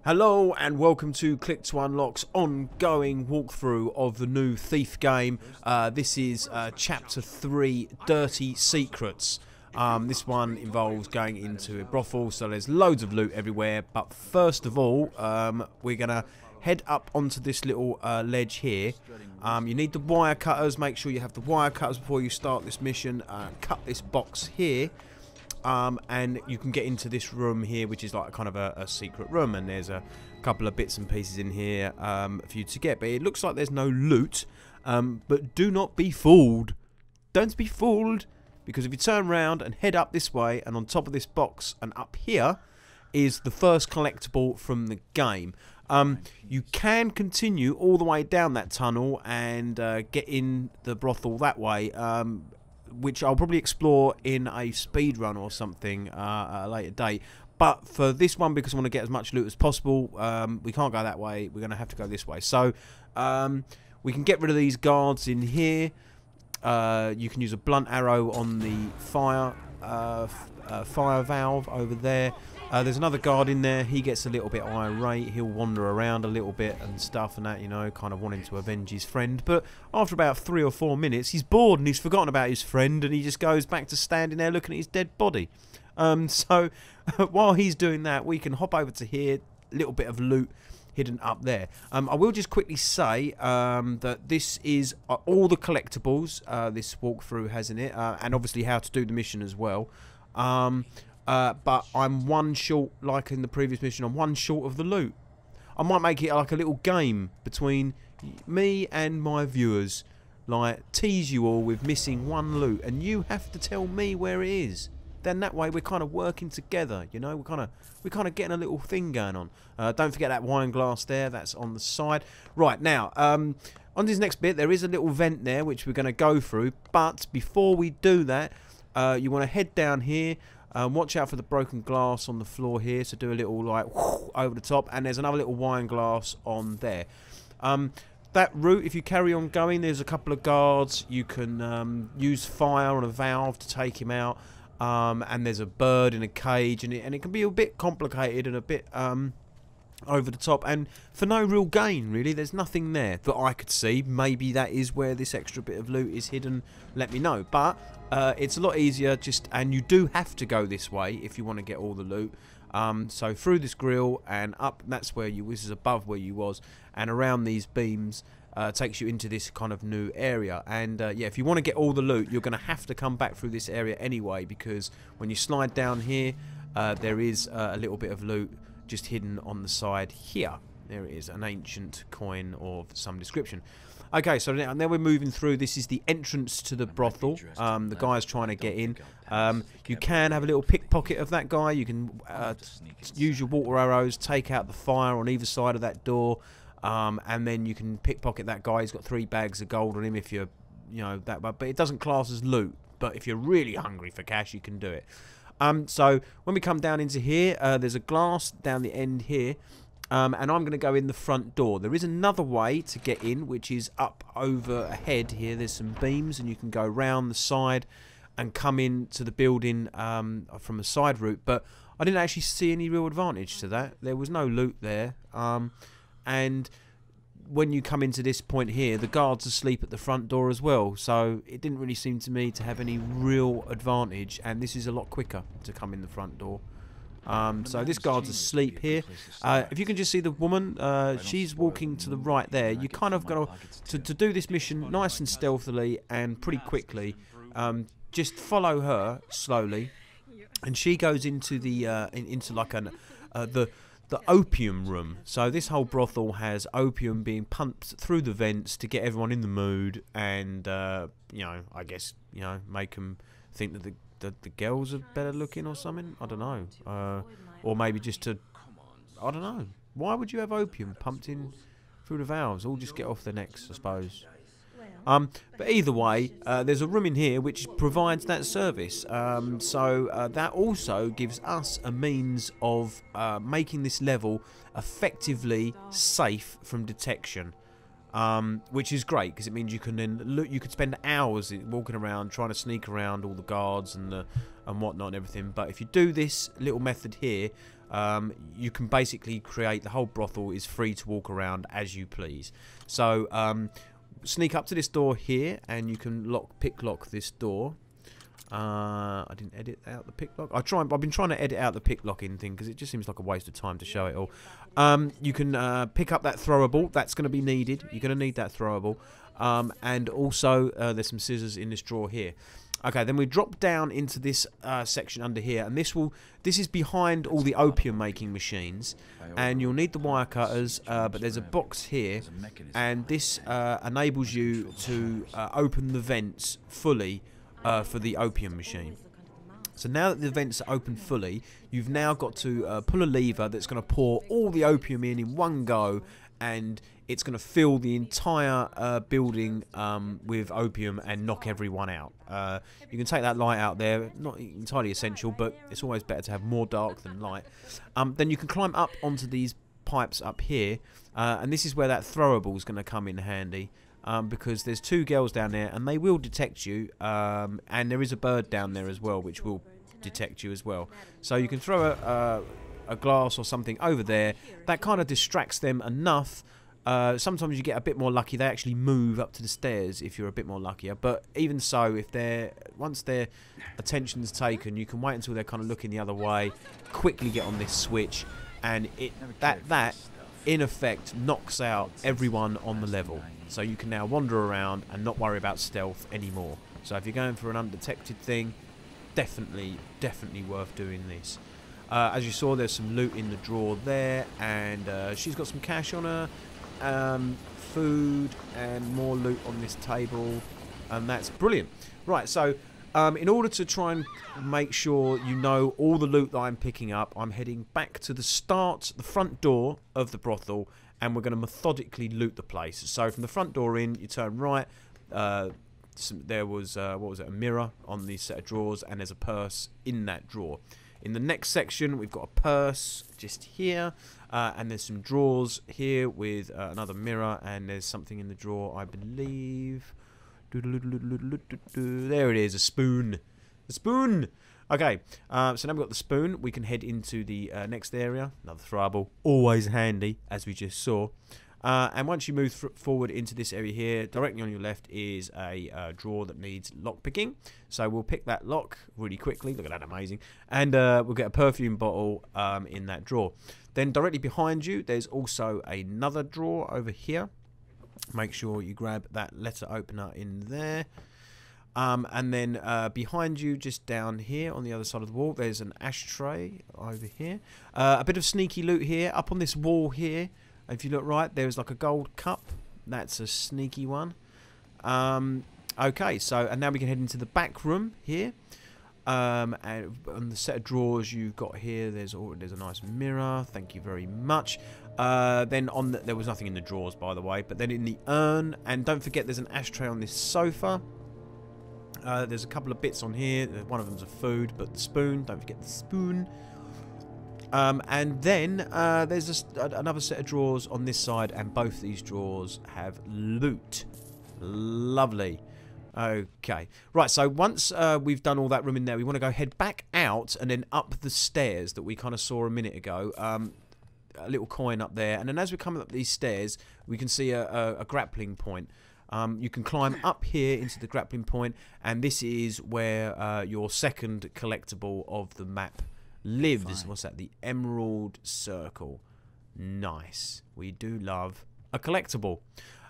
Hello and welcome to Click to Unlock's ongoing walkthrough of the new Thief game. This is Chapter 3, Dirty Secrets. This one involves going into a brothel, so there's loads of loot everywhere. But first of all, we're going to head up onto this little ledge here. You need the wire cutters. Make sure you have the wire cutters before you start this mission. Cut this box here. And you can get into this room here, which is like kind of a secret room, and there's a couple of bits and pieces in here for you to get, but it looks like there's no loot. But do not be fooled. Don't be fooled, because if you turn around and head up this way, and on top of this box and up here is the first collectible from the game. You can continue all the way down that tunnel and get in the brothel that way, which I'll probably explore in a speed run or something at a later date. But for this one, because I want to get as much loot as possible, we can't go that way. We're going to have to go this way. So we can get rid of these guards in here. You can use a blunt arrow on the fire valve over there. There's another guard in there. He gets a little bit irate. He'll wander around a little bit and stuff and that, you know, kind of wanting to avenge his friend. But after about 3 or 4 minutes, he's bored and he's forgotten about his friend, and he just goes back to standing there looking at his dead body. So while he's doing that, we can hop over to here. A little bit of loot hidden up there. I will just quickly say that this is all the collectibles this walkthrough has in it, and obviously how to do the mission as well. But I'm one short, like in the previous mission, I'm one short of the loot. I might make it like a little game between me and my viewers, like tease you all with missing one loot, and you have to tell me where it is. Then that way we're kind of working together, you know. We're kind of getting a little thing going on. Don't forget that wine glass there. That's on the side. Right now, on this next bit, there is a little vent there which we're going to go through. But before we do that, you want to head down here. Watch out for the broken glass on the floor here, so do a little like whoosh, over the top, and there's another little wine glass on there. That route, if you carry on going, there's a couple of guards. You can use fire on a valve to take him out, and there's a bird in a cage, and it can be a bit complicated and a bit over the top, and for no real gain really. There's nothing there that I could see. Maybe that is where this extra bit of loot is hidden, let me know. But it's a lot easier, and you do have to go this way if you want to get all the loot. So through this grill and up, that's where you, this is above where you was, and around these beams takes you into this kind of new area. And yeah, if you want to get all the loot, you're going to have to come back through this area anyway, because when you slide down here, there is a little bit of loot just hidden on the side here. There it is, an ancient coin of some description. Okay, so now we're moving through. This is the entrance to the brothel. The guy's trying to get in. You can have a little pickpocket of that guy. You can use your water arrows, take out the fire on either side of that door, and then you can pickpocket that guy. He's got 3 bags of gold on him if you're, you know, that. But it doesn't class as loot. But if you're really hungry for cash, you can do it. So when we come down into here, there's a glass down the end here, and I'm going to go in the front door. There is another way to get in, which is up over ahead here. There's some beams, and you can go round the side and come into the building from a side route. But I didn't actually see any real advantage to that. There was no loot there, and when you come into this point here, the guard's asleep at the front door as well, so it didn't really seem to me to have any real advantage, and this is a lot quicker to come in the front door. So this guard's asleep here. If you can just see the woman, she's walking to the right there. You kind of got to do this mission nice and stealthily and pretty quickly. Just follow her slowly, and she goes into the into like the opium room. So this whole brothel has opium being pumped through the vents to get everyone in the mood, and you know, I guess, you know, make them think that the girls are better looking or something. I don't know, or maybe just to, I don't know. Why would you have opium pumped in through the valves? All just get off their necks, I suppose. But either way, there's a room in here which provides that service. So that also gives us a means of making this level effectively safe from detection, which is great, because it means you can then look. You could spend hours walking around trying to sneak around all the guards and whatnot and everything. But if you do this little method here, you can basically create the whole brothel is free to walk around as you please. So sneak up to this door here, and you can pick lock this door. I didn't edit out the pick lock. I've been trying to edit out the pick locking thing because it just seems like a waste of time to show it all. You can pick up that throwable. That's going to be needed. You're going to need that throwable. And also there's some scissors in this drawer here. Okay, then we drop down into this section under here, and this is behind all the opium making machines, and you'll need the wire cutters, but there's a box here, and this enables you to open the vents fully for the opium machine. So now that the vents are open fully, you've now got to pull a lever that's going to pour all the opium in one go, and it's going to fill the entire building with opium and knock everyone out. You can take that light out there, not entirely essential, but it's always better to have more dark than light. Then you can climb up onto these pipes up here, and this is where that throwable is going to come in handy. Because there's two girls down there and they will detect you, and there is a bird down there as well which will detect you as well. So you can throw a glass or something over there. That kind of distracts them enough. Sometimes you get a bit more lucky, they actually move up to the stairs if you're a bit more luckier, but even so, if once their attention's taken, you can wait until they're kind of looking the other way, quickly get on this switch, and that in effect knocks out everyone on the level. So you can now wander around and not worry about stealth anymore. So if you're going for an undetected thing, definitely worth doing this. As you saw, there's some loot in the drawer there, and she's got some cash on her, food, and more loot on this table, and that's brilliant. Right, so in order to try and make sure you know all the loot that I'm picking up, I'm heading back to the front door of the brothel, and we're going to methodically loot the place. So from the front door in, you turn right. There was what was it? A mirror on the set of drawers, and there's a purse in that drawer. In the next section, we've got a purse just here, and there's some drawers here with another mirror, and there's something in the drawer, I believe. There it is, a spoon. A spoon! Okay, so now we've got the spoon. We can head into the next area. Another throwable, always handy, as we just saw. And once you move forward into this area here, directly on your left is a drawer that needs lock picking. So we'll pick that lock really quickly. Look at that, amazing. And we'll get a perfume bottle in that drawer. Then directly behind you, there's also another drawer over here. Make sure you grab that letter opener in there. And then behind you, just down here on the other side of the wall, there's an ashtray over here. A bit of sneaky loot here. Up on this wall here, if you look right, there's like a gold cup. That's a sneaky one. Okay, so and now we can head into the back room here. And on the set of drawers you've got here, there's a nice mirror. Thank you very much. Then there was nothing in the drawers, by the way. But then in the urn, and don't forget, there's an ashtray on this sofa. There's a couple of bits on here. One of them's a food, but the spoon. Don't forget the spoon. And then there's another set of drawers on this side, and both these drawers have loot. Lovely. Okay. Right, so once we've done all that room in there, we want to go head back out and then up the stairs that we kind of saw a minute ago. A little coin up there. And then as we come up these stairs, we can see a grappling point. You can climb up here into the grappling point, and this is where your second collectible of the map lives. Fine. What's that? The Emerald Circle. Nice. We do love a collectible.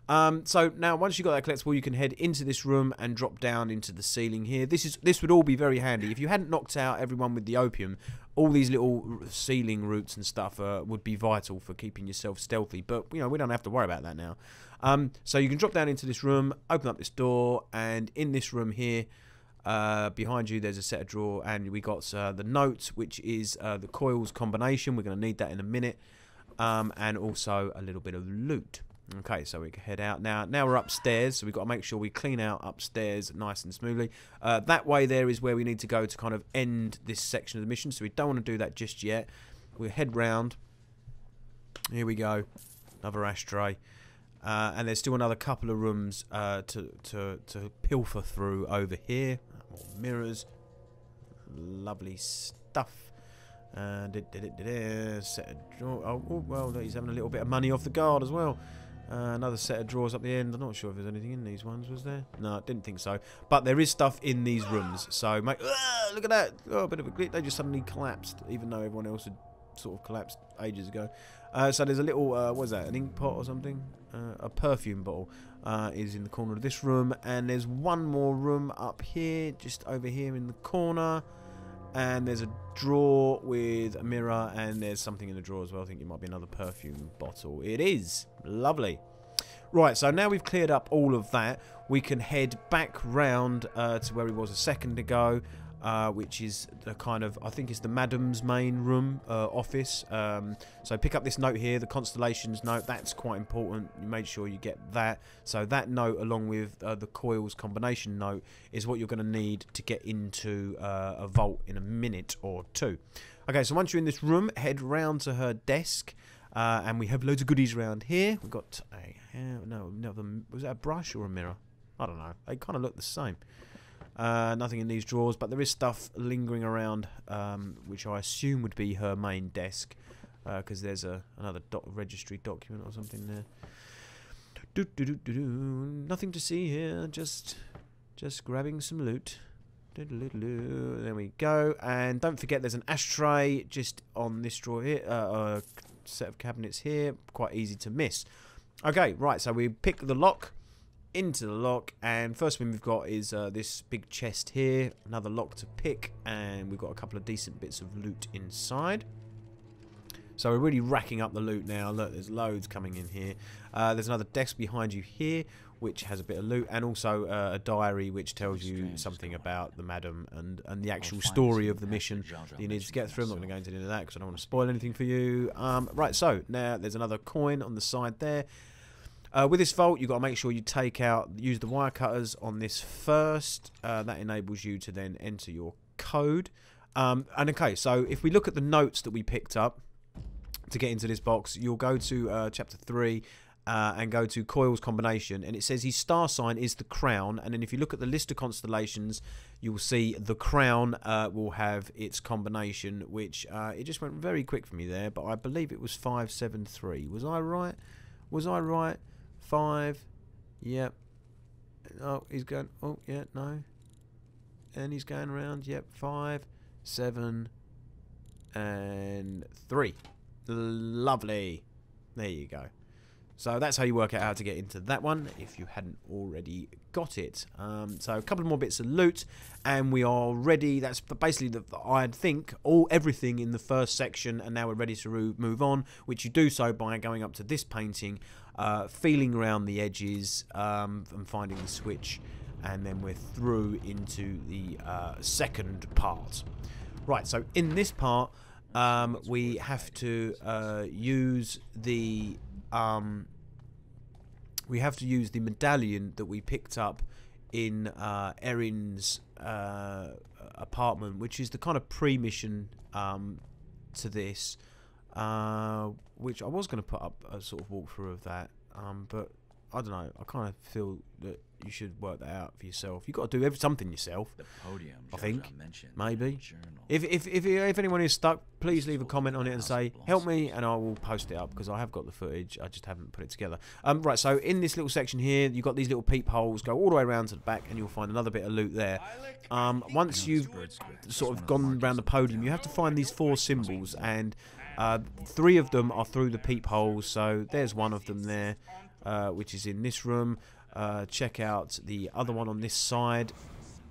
So now once you've got that collectible, you can head into this room and drop down into the ceiling here. This would all be very handy. If you hadn't knocked out everyone with the opium, all these little ceiling routes and stuff would be vital for keeping yourself stealthy. But, you know, we don't have to worry about that now. So you can drop down into this room, open up this door, and in this room here, behind you there's a set of drawer, and we got the note, which is the coils combination. We're going to need that in a minute. And also a little bit of loot. Okay, so we can head out now. Now we're upstairs, so we've got to make sure we clean out upstairs nice and smoothly. That way there is where we need to go to kind of end this section of the mission, so we don't want to do that just yet. We'll head round. Here we go. Another ashtray. And there's still another couple of rooms to pilfer through over here. More mirrors. Lovely stuff. Set of drawer. Oh, well, he's having a little bit of money off the guard as well. Another set of drawers up the end. I'm not sure if there's anything in these ones, was there? No, I didn't think so. But there is stuff in these rooms. So, mate, look at that. Oh, a bit of a glitch. They just suddenly collapsed, even though everyone else had sort of collapsed ages ago. So there's a little, what is that, an ink pot or something? A perfume bottle is in the corner of this room. And there's one more room up here, just over here in the corner. And there's a drawer with a mirror, and there's something in the drawer as well. I think it might be another perfume bottle. It is. Lovely. Right, so now we've cleared up all of that, we can head back round to where he was a second ago, which is the kind of, I think it's the Madam's main room, office. So pick up this note here, the Constellations note. That's quite important. You make sure you get that. So that note, along with the coils combination note, is what you're going to need to get into a vault in a minute or two. Okay, so once you're in this room, head round to her desk. And we have loads of goodies around here. We've got a... was that a brush or a mirror? I don't know. They kind of look the same. Nothing in these drawers, but there is stuff lingering around, which I assume would be her main desk, because there's another registry document or something there. Nothing to see here. Just grabbing some loot. There we go. And don't forget, there's an ashtray just on this drawer here. Set of cabinets here, quite easy to miss. Okay, right, so we pick the lock, into the lock, and first thing we've got is this big chest here, another lock to pick, and we've got a couple of decent bits of loot inside. So we're really racking up the loot now. Look, there's loads coming in here. There's another desk behind you here, which has a bit of loot, and also a diary which tells you something about the madam and the actual story of the mission that you need to get through. I'm not going to go into any of that because I don't want to spoil anything for you. Right, so now there's another coin on the side there. With this vault, you've got to make sure you use the wire cutters on this first. That enables you to then enter your code. And okay, so if we look at the notes that we picked up to get into this box, you'll go to chapter 3 and go to Coil's combination, and it says his star sign is the crown. And then if you look at the list of constellations, you'll see the crown will have its combination, which it just went very quick for me there, but I believe it was 573. Was I right? Was I right? 5. Yep. Oh, he's going. Oh, yeah, no. And he's going around. Yep. 5, 7, and 3. Lovely. There you go. So that's how you work out how to get into that one if you hadn't already got it. So a couple more bits of loot and we are ready. That's basically, I think, everything in the first section, and now we're ready to move on, which you do so by going up to this painting, feeling around the edges and finding the switch, and then we're through into the second part. Right, so in this part we have to use the medallion that we picked up in Erin's apartment, which is the kind of pre-mission to this, which I was going to put up a sort of walkthrough of that, but I don't know, I kind of feel that you should work that out for yourself. You've got to do something yourself. The podium, I think, maybe. If anyone is stuck, please leave a comment on it and say, help me, and I will post it up, because I have got the footage, I just haven't put it together. Right, so in this little section here, you've got these little peepholes, go all the way around to the back, and you'll find another bit of loot there. Once you've sort of gone around the podium, you have to find these 4 symbols, and 3 of them are through the peepholes, so there's one of them there, which is in this room. Check out the other one on this side.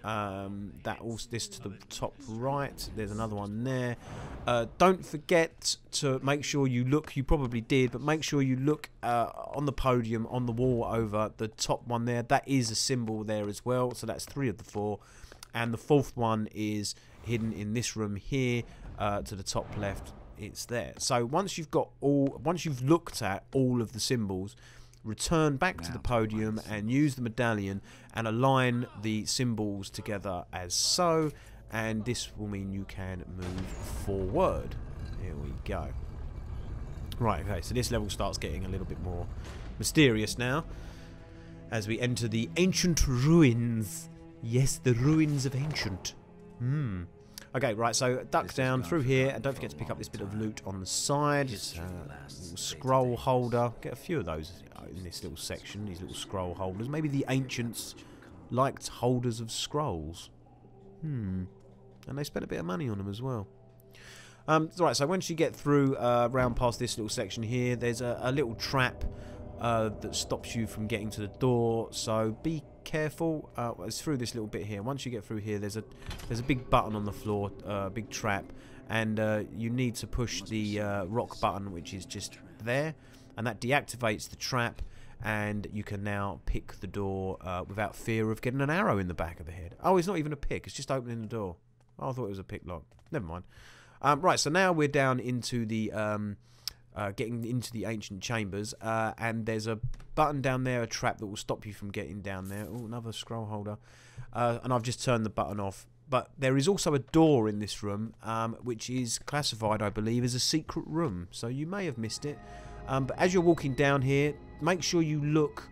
This to the top right. There's another one there. Don't forget to make sure you look. You probably did, but make sure you look on the podium, on the wall over the top one there. That is a symbol there as well. So that's 3 of the 4, and the 4th one is hidden in this room here to the top left. It's there. So once you've looked at all of the symbols, return back to the podium and use the medallion and align the symbols together as so, and this will mean you can move forward. Here we go. Right, okay, so this level starts getting a little bit more mysterious now as we enter the ancient ruins. Yes, the ruins of ancient. Okay, right, so duck down through here, and don't forget to pick up this bit of loot on the side. Scroll holder. Get a few of those in this little section, these little scroll holders. Maybe the ancients liked holders of scrolls. And they spent a bit of money on them as well. Right, so once you get through, round past this little section here, there's a little trap that stops you from getting to the door, so be careful. It's through this little bit here. Once you get through here, there's a big button on the floor, a big trap, and you need to push the rock button, which is just there, and that deactivates the trap, and you can now pick the door without fear of getting an arrow in the back of the head. Oh, it's not even a pick, it's just opening the door. Oh, I thought it was a pick lock. Never mind. Right, so now we're down into the getting into the ancient chambers, and there's a button down there, a trap that will stop you from getting down there. Oh, another scroll holder, and I've just turned the button off. But there is also a door in this room, which is classified, I believe, as a secret room, so you may have missed it. But as you're walking down here, make sure you look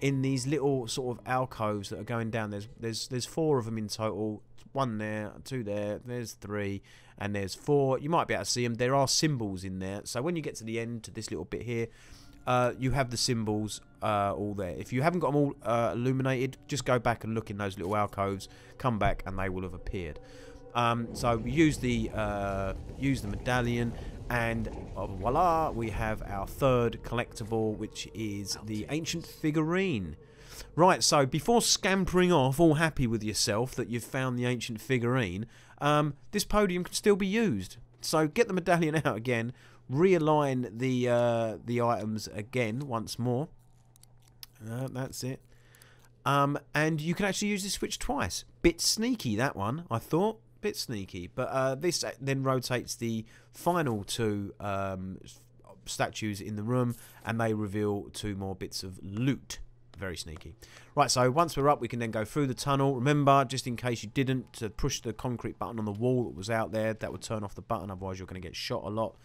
in these little sort of alcoves that are going down. There's 4 of them in total. 1 there, 2 there, there's 3, and there's 4. You might be able to see them. There are symbols in there. So when you get to the end, to this little bit here, you have the symbols all there. If you haven't got them all illuminated, just go back and look in those little alcoves, come back, and they will have appeared. So we use the medallion, and voila, we have our 3rd collectible, which is the ancient figurine. Right, so before scampering off, all happy with yourself that you've found the ancient figurine, this podium can still be used. So get the medallion out again, realign the items again once more. That's it. And you can actually use this switch twice. Bit sneaky, that one, I thought. Bit sneaky. But this then rotates the final 2 statues in the room, and they reveal 2 more bits of loot. Very sneaky. Right, so once we're up, we can then go through the tunnel. Remember, just in case you didn't, to push the concrete button on the wall that was out there. That would turn off the button, otherwise you're going to get shot a lot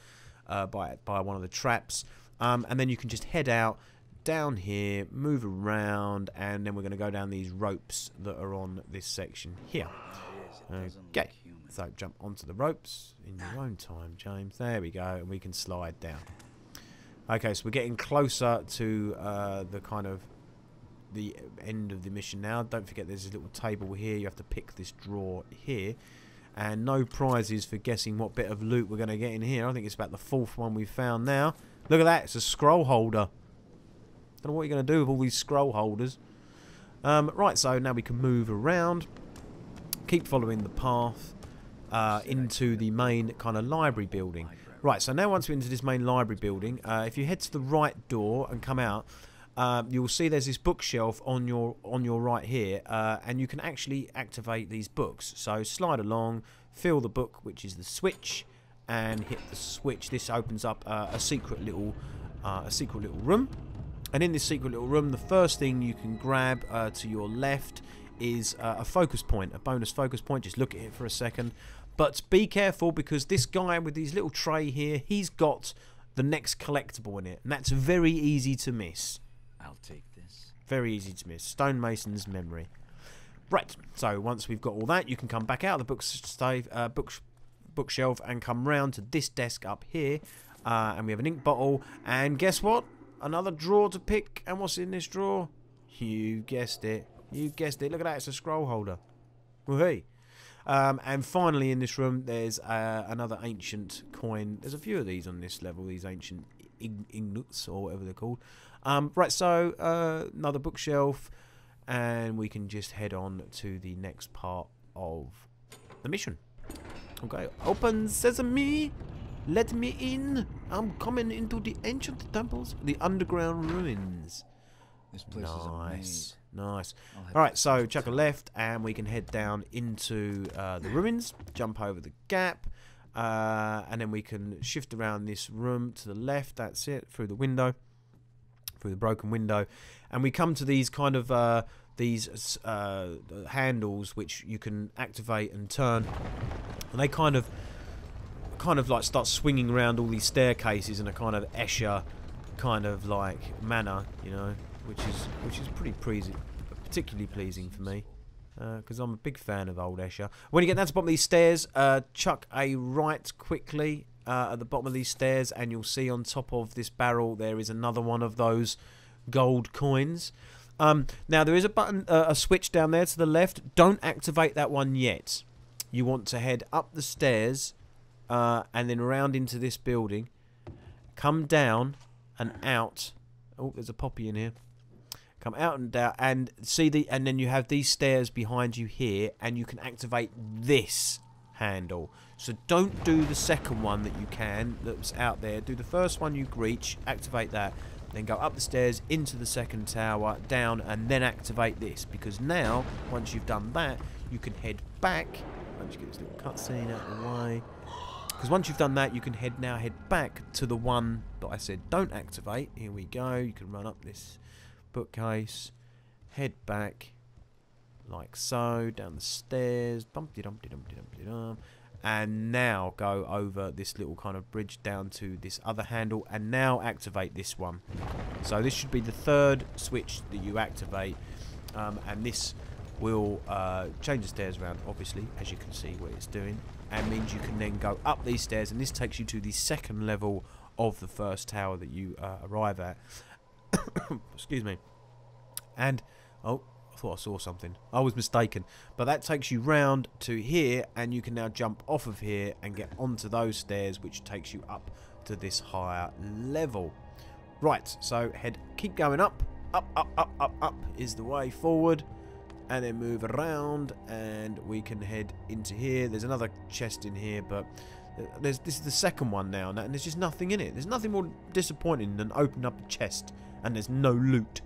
by one of the traps. And then you can just head out down here, move around, and then we're going to go down these ropes that are on this section here. Okay, so jump onto the ropes in your own time, James. There we go, and we can slide down. Okay, so we're getting closer to the kind of the end of the mission now. Don't forget there's a little table here. You have to pick this drawer here, and no prizes for guessing what bit of loot we're going to get in here. I think it's about the 4th one we've found now. Look at that, it's a scroll holder. Don't know what you're going to do with all these scroll holders. Right, so now we can move around, keep following the path into the main kind of library building. Right, so now once we're into this main library building, if you head to the right door and come out, you'll see there's this bookshelf on your right here, and you can actually activate these books. So slide along, fill the book, which is the switch, and hit the switch. This opens up a secret little room. And in this secret little room, the first thing you can grab to your left is a focus point, a bonus focus point. Just look at it for a second, but be careful, because this guy with his little tray here, he's got the next collectible in it, and that's very easy to miss. I'll take this. Very easy to miss. Stonemason's memory. Right, so once we've got all that, you can come back out of the bookshelf and come round to this desk up here, and we have an ink bottle, and guess what? Another drawer to pick, and what's in this drawer? You guessed it. You guessed it. Look at that, it's a scroll holder. Woohoo! And finally in this room, there's another ancient coin. There's a few of these on this level, these ancient ingots, or whatever they're called. Right, so another bookshelf, and we can just head on to the next part of the mission. Okay, open sesame, let me in. I'm coming into the ancient temples, the underground ruins. This place is amazing. Nice. Alright, so chuck a left, and we can head down into the ruins, jump over the gap, and then we can shift around this room to the left. That's it, through the window, through the broken window, and we come to these kind of these handles which you can activate and turn, and they kind of like start swinging around all these staircases in a kind of Escher kind of like manner, you know, which is pretty pleasing, particularly pleasing for me. because I'm a big fan of old Escher. When you get down to the bottom of these stairs, chuck a right quickly at the bottom of these stairs, and you'll see on top of this barrel there is another one of those gold coins. Now there is a button, a switch down there to the left. Don't activate that one yet. You want to head up the stairs and then around into this building. Come down and out. Oh, there's a poppy in here. Come out and down and see and then you have these stairs behind you here, and you can activate this handle. So don't do the second one that you can that's out there. Do the first one you reach, activate that, then go up the stairs into the second tower, down, and then activate this, because now once you've done that you can head back. Let's get this little cutscene out of the way, because once you've done that you can now head back to the one that I said don't activate. Here we go. You can run up this bookcase, head back like so, down the stairs, bumpty dumpty dumpty dumpty dum, and now go over this little kind of bridge down to this other handle, and now activate this one. So this should be the third switch that you activate, and this will change the stairs around, obviously, as you can see what it's doing, and means you can then go up these stairs, and this takes you to the second level of the first tower that you arrive at. Excuse me. And oh, I thought I saw something. I was mistaken. But that takes you round to here, and you can now jump off of here and get onto those stairs, which takes you up to this higher level. Right, so keep going up. Up, up, up, up, up is the way forward. And then move around, and we can head into here. There's another chest in here, but this is the second one now, and there's just nothing in it. There's nothing more disappointing than opening up a chest and there's no loot.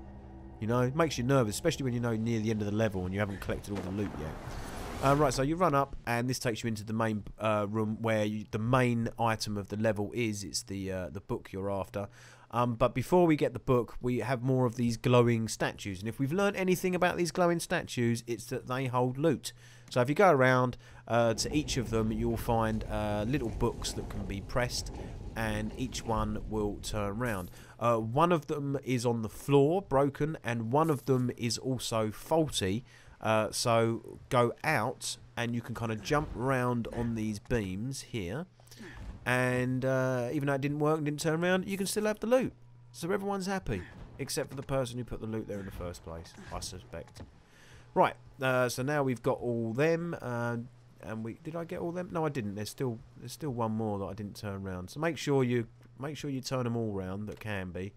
You know, it makes you nervous, especially when you know near the end of the level and you haven't collected all the loot yet. Right, so you run up, and this takes you into the main room where the main item of the level is. It's the book you're after. But before we get the book, we have more of these glowing statues. And if we've learned anything about these glowing statues, it's that they hold loot. So if you go around to each of them, you'll find little books that can be pressed, and each one will turn around. One of them is on the floor, broken, and one of them is also faulty. So go out, and you can kind of jump around on these beams here. And even though it didn't work and didn't turn around, you can still have the loot. So everyone's happy, except for the person who put the loot there in the first place, I suspect. Right, so now we've got all them. And did I get all them? No, I didn't. There's still one more that I didn't turn around. So make sure you turn them all round that can be.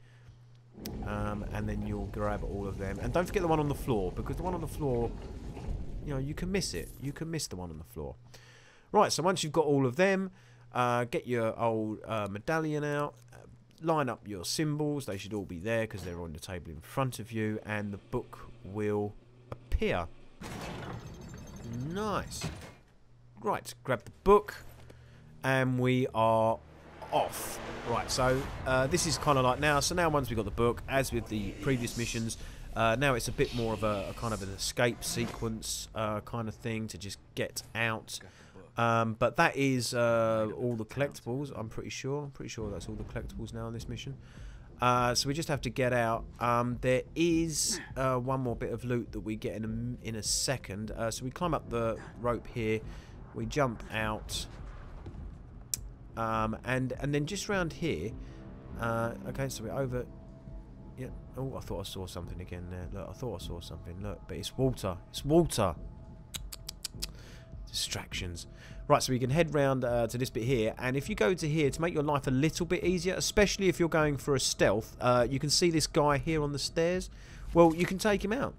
And then you'll grab all of them. And don't forget the one on the floor, because the one on the floor, you know, you can miss it. You can miss the one on the floor. Right, so once you've got all of them, get your old medallion out, line up your symbols. They should all be there because they're on the table in front of you, and the book will appear. Nice. Right, grab the book, and we are off. Right, so this is kind of like now. So now once we've got the book, as with the previous missions, now it's a bit more of a kind of an escape sequence kind of thing to just get out. But that is all the collectibles, I'm pretty sure. I'm pretty sure that's all the collectibles now in this mission. So we just have to get out. There is one more bit of loot that we get in a second. So we climb up the rope here. We jump out. And then just round here. Okay, so we're over. Yeah. Oh, I thought I saw something again there. Look, I thought I saw something. Look, but it's water. It's water. Distractions. Right, so we can head round to this bit here, and if you go to here to make your life a little bit easier, especially if you're going for a stealth, you can see this guy here on the stairs. Well, you can take him out.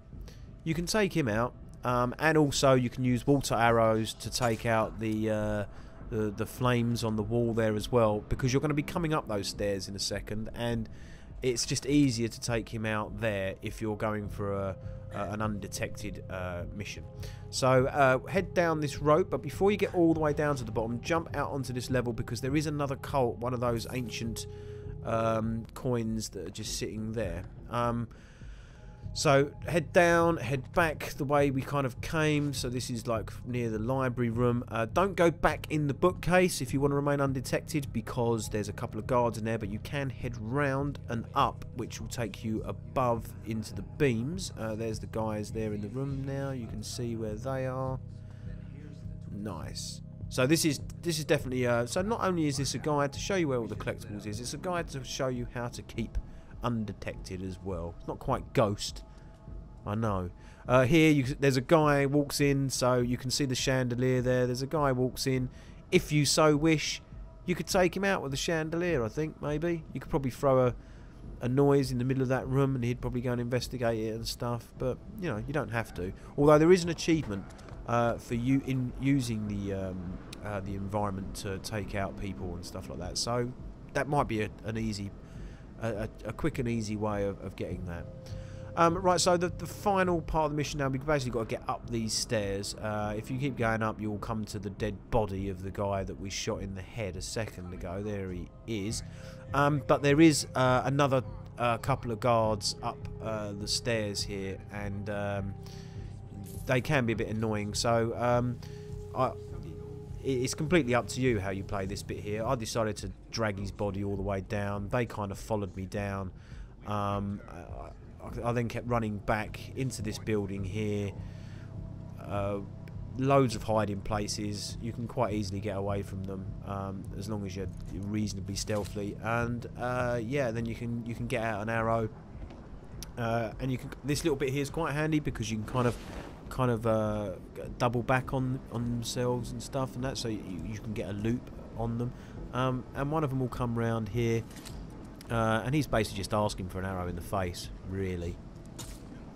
You can take him out, and also you can use water arrows to take out the flames on the wall there as well, because you're going to be coming up those stairs in a second, and it's just easier to take him out there if you're going for an undetected mission. So head down this rope, but before you get all the way down to the bottom, jump out onto this level, because there is another cult, one of those ancient coins that are just sitting there. So head down, head back the way we kind of came. So this is like near the library room. Don't go back in the bookcase if you want to remain undetected, because there's a couple of guards in there, but you can head round and up, which will take you above into the beams. There's the guys there in the room now. You can see where they are. Nice. So this is definitely so not only is this a guide to show you where all the collectibles is, it's a guide to show you how to keep undetected as well. It's not quite Ghost, I know. Here there's a guy walks in, so you can see the chandelier there. There's a guy walks in. If you so wish, you could take him out with the chandelier. I think maybe you could probably throw a noise in the middle of that room, and he'd probably go and investigate it and stuff. But you know, you don't have to. Although there is an achievement for you in using the environment to take out people and stuff like that. So that might be an easy. A quick and easy way of getting that. Right, so the final part of the mission now, we've basically got to get up these stairs. If you keep going up, you'll come to the dead body of the guy that we shot in the head a second ago. There he is. But there is another couple of guards up the stairs here, and they can be a bit annoying. So it's completely up to you how you play this bit here. I decided to drag his body all the way down. They kind of followed me down. I then kept running back into this building here. Loads of hiding places. You can quite easily get away from them as long as you're reasonably stealthy. And yeah, then you can get out an arrow. And you can. This little bit here is quite handy because you can kind of double back on themselves and stuff and that, so you can get a loop on them. And one of them will come round here, and he's basically just asking for an arrow in the face, really.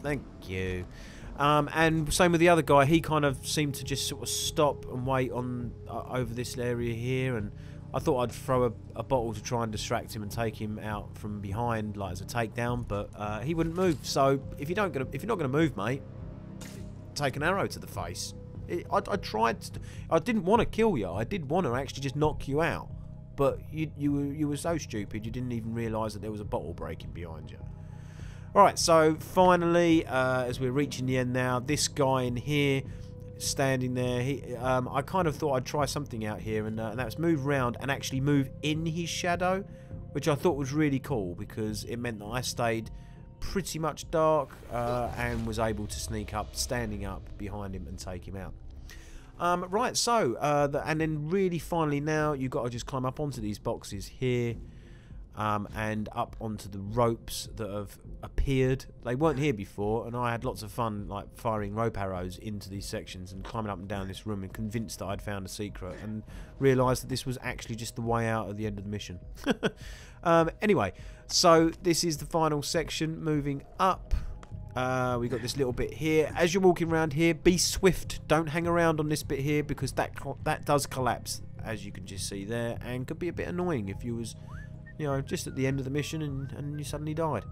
Thank you. And same with the other guy. He kind of seemed to just sort of stop and wait on over this area here, and I thought I'd throw a bottle to try and distract him and take him out from behind, like as a takedown, but he wouldn't move. So if you're not gonna move, mate, take an arrow to the face. I tried to, I didn't want to kill you. I did want to actually just knock you out, but you were so stupid you didn't even realise that there was a bottle breaking behind you. Alright, so finally, as we're reaching the end now, this guy in here standing there, I kind of thought I'd try something out here, and that was move round and actually move in his shadow, which I thought was really cool because it meant that I stayed pretty much dark and was able to sneak up, standing up behind him and take him out. Right, so and then really finally now you've got to just climb up onto these boxes here, and up onto the ropes that have appeared. They weren't here before, and I had lots of fun like firing rope arrows into these sections and climbing up and down this room and convinced that I'd found a secret, and realised that this was actually just the way out at the end of the mission. Anyway, so this is the final section. Moving up, we got this little bit here. As you're walking around here, be swift. Don't hang around on this bit here because that does collapse, as you can just see there, and could be a bit annoying if you was, you know, just at the end of the mission and you suddenly died.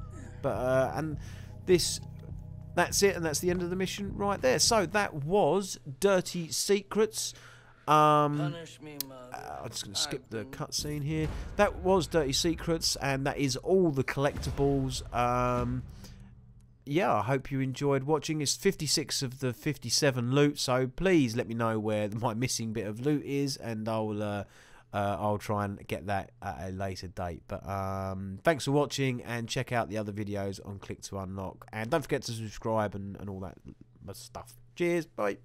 But and that's it, and that's the end of the mission right there. So that was Dirty Secrets. Punish me, mother. I'm just going to skip the cutscene here. That was Dirty Secrets, and that is all the collectibles. Yeah, I hope you enjoyed watching. It's 56 of the 57 loot, so please let me know where my missing bit of loot is, and I'll try and get that at a later date. But thanks for watching, and check out the other videos on Click to Unlock, and don't forget to subscribe and all that stuff. Cheers, bye.